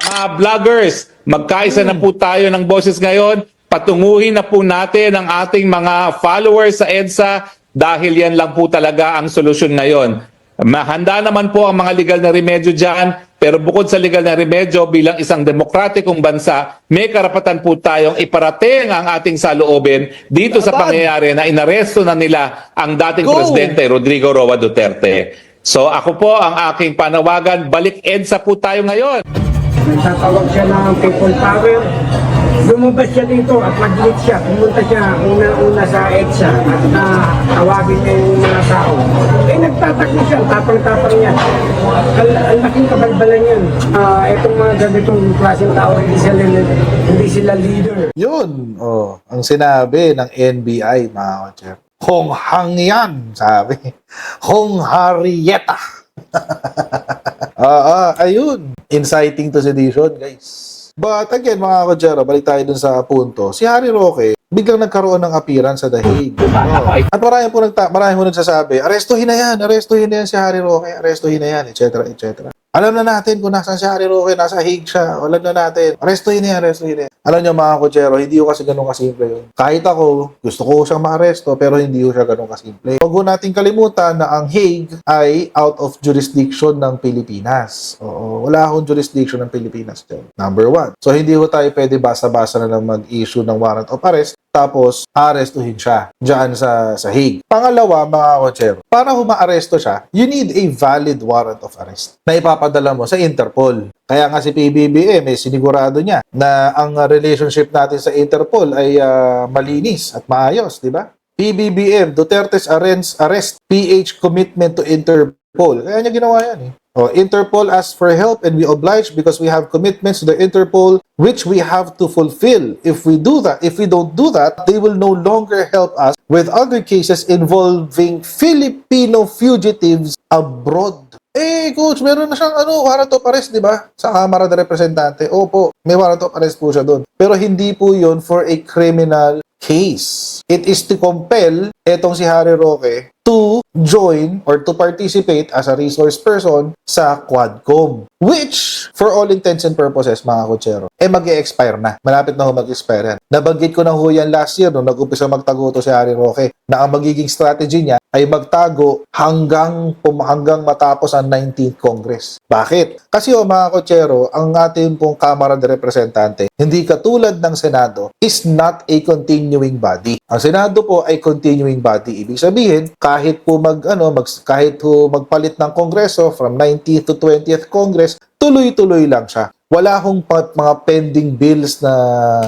Mga vloggers, magkaisa na po tayo ng boses ngayon. Patunguhin na po natin ang ating mga followers sa EDSA dahil yan lang po talaga ang solusyon ngayon. Mahanda naman po ang mga legal na remedyo dyan, pero bukod sa legal na remedyo, bilang isang demokratikong bansa, may karapatan po tayong iparating ang ating saloobin dito sa pangyayari na inaresto na nila ang dating Presidente Rodrigo Roa Duterte. So ako po, ang aking panawagan, balik EDSA po tayo ngayon. Nagtatawag siya ng people power. Lumabas siya dito at mag-lead siya. Pumunta siya una-una sa EDSA at tawagin niya yung mga tao. Eh nagtatakbo siya, tapang-tapang niya. Ang laking kabalbalan yan. Itong mga ganitong klaseng tao, hindi sila leader. Yun, ang sinabi ng NBI, mga kotser. Hong Hang yan, sabi. Hong Harrieta. Ayun. Inciting to sedition, guys. But again, mga kotsero, balik tayo dun sa punto. Si Harry Roque, biglang nagkaroon ng appearance sa The Hague. At marami mo nagsasabi, arestuhin na yan si Harry Roque, arestuhin na yan, etc. etc. Alam na natin kung nasaan si Harry Roque, nasa Hague siya. Alam na natin. Arestuhin na yan. Alam niyo mga kotsero, hindi ko kasi ganun kasimple yun. Kahit ako, gusto ko siyang maaresto, pero hindi ko siya ganun kasimple. Huwag natin kalimutan na ang Hague ay out of jurisdiction ng Pilipinas. Oo, wala akong jurisdiction ng Pilipinas dyan. Number one. So, hindi ko tayo pwede basta-basta na lang mag-issue ng warrant of arrest tapos arestuhin siya dyan sa Hague. Pangalawa, mga kotsero, para humaaresto siya, you need a valid warrant of arrest na ipapadala mo sa Interpol. Kaya nga si PBBM, sinigurado niya na ang relationship natin sa Interpol ay malinis at maayos, di ba? PBBM, Duterte's arrest, PH commitment to Interpol. Kaya niya ginawa yan Interpol asks for help and we oblige because we have commitments to the Interpol which we have to fulfill. If we don't do that, they will no longer help us with other cases involving Filipino fugitives abroad. Coach, meron na siyang warrant of arrest, di ba? Sa Kamara de Representante. Opo, may warrant of arrest po siya doon. Pero hindi po yun for a criminal case. It is to compel etong si Harry Roque to join or to participate as a resource person sa Quadcom. Which, for all intents and purposes, mga kotsero, mag-e-expire na. Malapit na mag-expire yan. Nabanggit ko na yan last year nung nag-umpisa magtago to si Harry Roque na ang magiging strategy niya ay magtago hanggang matapos ang 19th Congress. Bakit? Kasi mga kotsero, ang ating pong Kamara de Representante, hindi katulad ng Senado, is not a continuing body. Ang Senado po ay continuing body. Ibig sabihin, kahit po magpalit ng Kongreso from 19th to 20th Congress, tuloy-tuloy lang siya. Wala akong mga pending bills na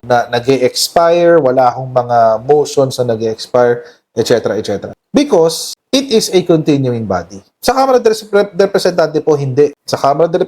nag-e-expire, wala akong mga motions na nag-e-expire, etc. etc. Because it is a continuing body. Sa Kamara de Representante po, hindi. Sa Kamara de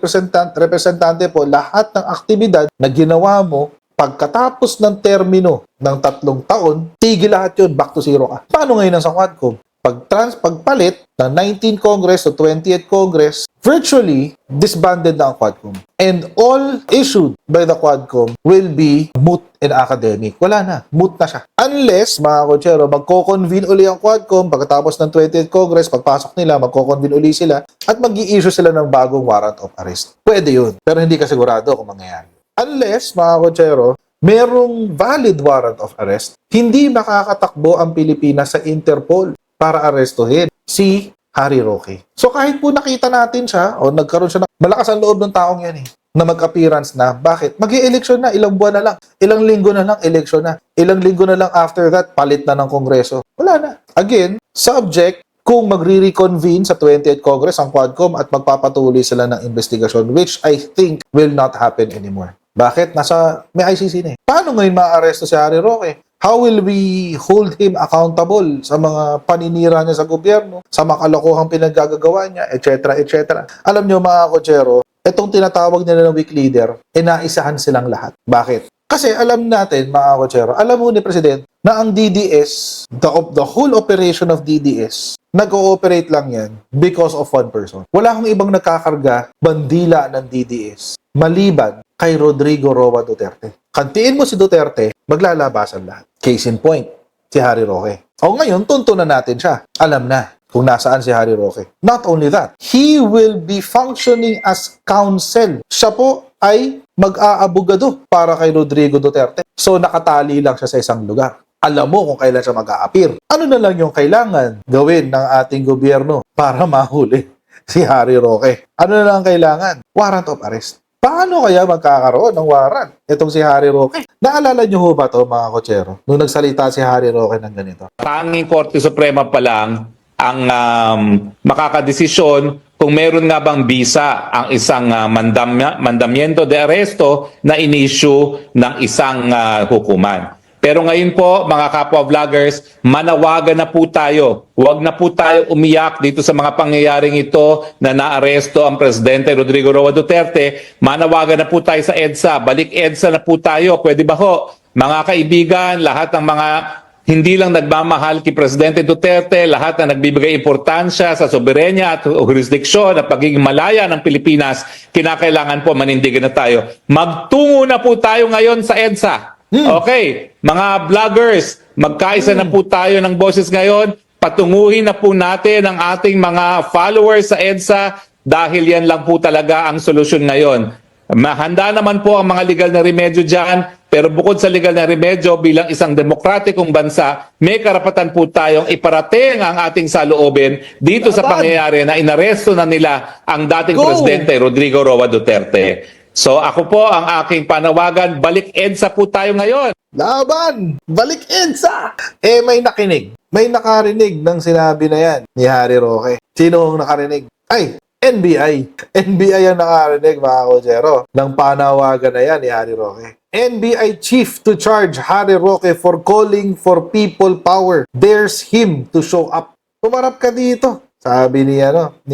Representante po, lahat ng aktibidad na ginawa mo pagkatapos ng termino ng 3 taon, tigil lahat yun, back to zero ka. Paano ngayon ang sa Quadcom? Pagpalit ng 19th Congress to 20th Congress, virtually disbanded na ang Quadcom. And all issued by the Quadcom will be moot and academic. Wala na. Moot na siya. Unless, mga kotsero, magko-convene uli ang Quadcom pagkatapos ng 20th Congress, pagpasok nila, magko-convene uli sila at mag-i-issue sila ng bagong warrant of arrest. Pwede yun. Pero hindi ka sigurado kung mangyayari. Unless, mga kotsero, merong valid warrant of arrest, hindi makakatakbo ang Pilipinas sa Interpol para arestuhin si Harry Roque. So kahit po nakita natin siya o nagkaroon siya malakas ang loob ng taong yan na mag-appearance na. Bakit? Mag-i-election na, ilang buwan na lang, ilang linggo na lang, election na. Ilang linggo na lang after that, palit na ng Kongreso. Wala na. Again, subject kung magre-reconvene sa 20th Congress ang Quadcom at magpapatuloy sila ng investigasyon, which I think will not happen anymore. Bakit? May ICC na Paano ngayon ma-aresto si Harry Roque? How will we hold him accountable sa mga paninira niya sa gobyerno, sa makalokohang pinaggagawa niya, etc. etc. Alam niyo mga kotsero, itong tinatawag nila ng weak leader, naisahan silang lahat. Bakit? Kasi alam natin, mga kotsero, alam mo ni President na ang DDS, the whole operation of DDS, nag-ooperate lang yan because of one person. Wala akong ibang nakakarga bandila ng DDS maliban kay Rodrigo Roa Duterte. Kantiin mo si Duterte, maglalabasan lahat. Case in point, si Harry Roque. O ngayon, tunto na natin siya. Alam na kung nasaan si Harry Roque. Not only that, he will be functioning as counsel. Siya po ay mag-aabogado para kay Rodrigo Duterte. So nakatali lang siya sa isang lugar. Alam mo kung kailan siya mag-a-appear. Ano na lang yung kailangan gawin ng ating gobyerno para mahuli si Harry Roque? Ano na lang kailangan? Warrant of arrest. Paano kaya magkakaroon ng warrant itong si Harry Roque? Naalala niyo ho ba to mga kotsero? Nung nagsalita si Harry Roque ng ganito. Tanging Korte Suprema pa lang ang makakadesisyon kung meron nga bang bisa ang isang mandamiento de arresto na in-issue ng isang hukuman. Pero ngayon po, mga kapwa vloggers, manawagan na po tayo. Huwag na po tayo umiyak dito sa mga pangyayaring ito na naaresto ang Presidente Rodrigo Roa Duterte. Manawagan na po tayo sa EDSA. Balik EDSA na po tayo. Pwede ba ho? Mga kaibigan, lahat ng mga hindi lang nagmamahal kay Presidente Duterte, lahat na nagbibigay importansya sa soberenya at jurisdiksyon at pagiging malaya ng Pilipinas, kinakailangan po manindigan na tayo. Magtungo na po tayo ngayon sa EDSA. Okay, mga vloggers, magkaisa na po tayo ng boses ngayon. Patunguhin na po natin ang ating mga followers sa EDSA dahil yan lang po talaga ang solusyon ngayon. Mahanda naman po ang mga legal na remedyo dyan, pero bukod sa legal na remedyo, bilang isang demokratikong bansa, may karapatan po tayong iparating ang ating saloobin dito sa pangyayari na inaresto na nila ang dating Presidente Rodrigo Roa Duterte. So ako po ang aking panawagan, balik EDSA po tayo ngayon. Laban! Balik EDSA! May nakinig. May nakarinig ng sinabi na yan ni Harry Roque. Sino ang nakarinig? Ay, NBI. NBI ang nakarinig, mga kotsero, ng panawagan na yan ni Harry Roque. NBI chief to charge Harry Roque for calling for people power. Dares him to show up. Tumarap ka dito. Sabi ni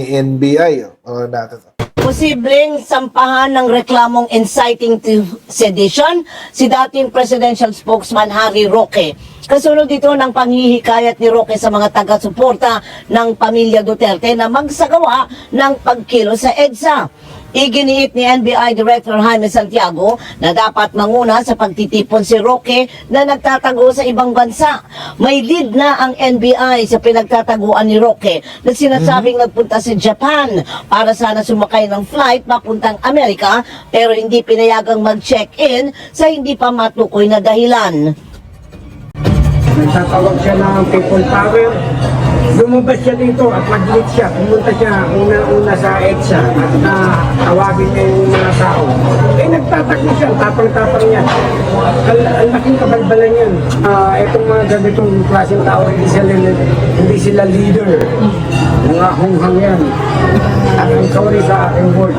NBI. Natin. Posibleng sampahan ng reklamong inciting to sedition si dating presidential spokesman Harry Roque. Kasunod dito ng panghihikayat ni Roque sa mga taga-suporta ng pamilya Duterte na magsagawa ng pagkilos sa EDSA. Iginiit ni NBI Director Jaime Santiago na dapat manguna sa pagtitipon si Roque na nagtatago sa ibang bansa. May lead na ang NBI sa pinagtataguan ni Roque na sinasabing nagpunta sa Japan para sana sumakay ng flight papuntang Amerika pero hindi pinayagang mag-check-in sa hindi pa matukoy na dahilan. Nagtatawag siya ng people power. Lumabas siya dito at mag-lead siya. Pumunta siya una sa EDSA at tawagin niya yung mga tao. Nagtatakbo siya, tapang-tapang niya. Ang laking kabalbalan yan. Itong mga ganitong klaseng tao, hindi sila leader. Mga hunghang yan. At ang sorry sa aking word.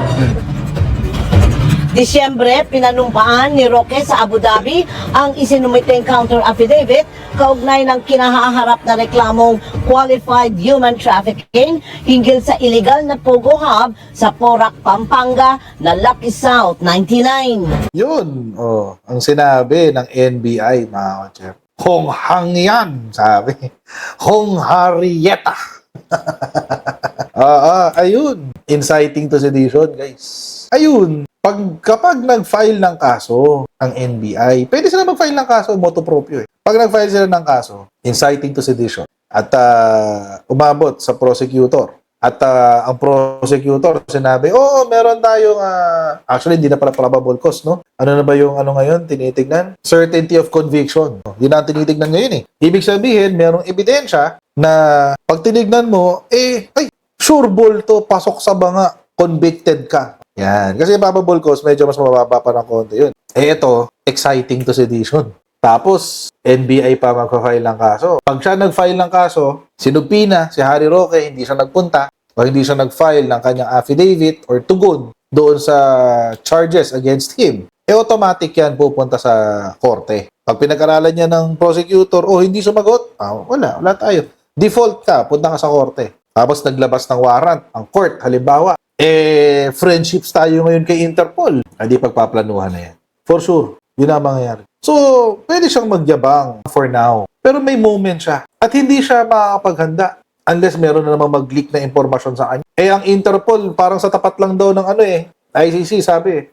Disyembre, pinanumpaan ni Roque sa Abu Dhabi ang isinumiteng counter affidavit kaugnay ng kinahaharap na reklamong qualified human trafficking hinggil sa illegal na Pogo Hub sa Porac, Pampanga na Lucky South 99. Yun, ang sinabi ng NBI, mga kotsero. Honghang yan, sabi. Hong Harrieta. Ayun. Inciting to sedition, guys. Ayun. Kapag nag-file ng kaso ang NBI, pwede sila mag-file ng kaso, motu proprio. Pag nag-file sila ng kaso, inciting to sedition, at umabot sa prosecutor, at ang prosecutor sinabi, meron tayong, actually hindi na pala probable cause, no? Ano na ba yung ngayon, tinitignan? Certainty of conviction. Yun ang tinitignan ngayon eh. Ibig sabihin, merong ebidensya na pag tinignan mo, sure ball to, pasok sa banga, convicted ka. Yan. Kasi probable cause, medyo mas mababa pa ng konti yun. Ito, exciting to sedition. Tapos, NBI pa mag-file ng kaso. Pag siya nag-file ng kaso, sinugpi na si Harry Roque, hindi siya nagpunta o hindi siya nag-file ng kanyang affidavit or tugon doon sa charges against him. Automatic yan pupunta sa korte. Pag pinag-aralan niya ng prosecutor, hindi sumagot, wala tayo. Default ka, punta ka sa korte. Tapos naglabas ng warrant ang court, halimbawa, friendships tayo ngayon kay Interpol. Hindi pagpaplanuhan na yan. For sure, yun ang mangyayari. So, pwede siyang magyabang for now. Pero may moment siya. At hindi siya makakapaghanda unless meron na namang mag-leak na impormasyon sa kanya. Ang Interpol, parang sa tapat lang daw ng ICC, sabi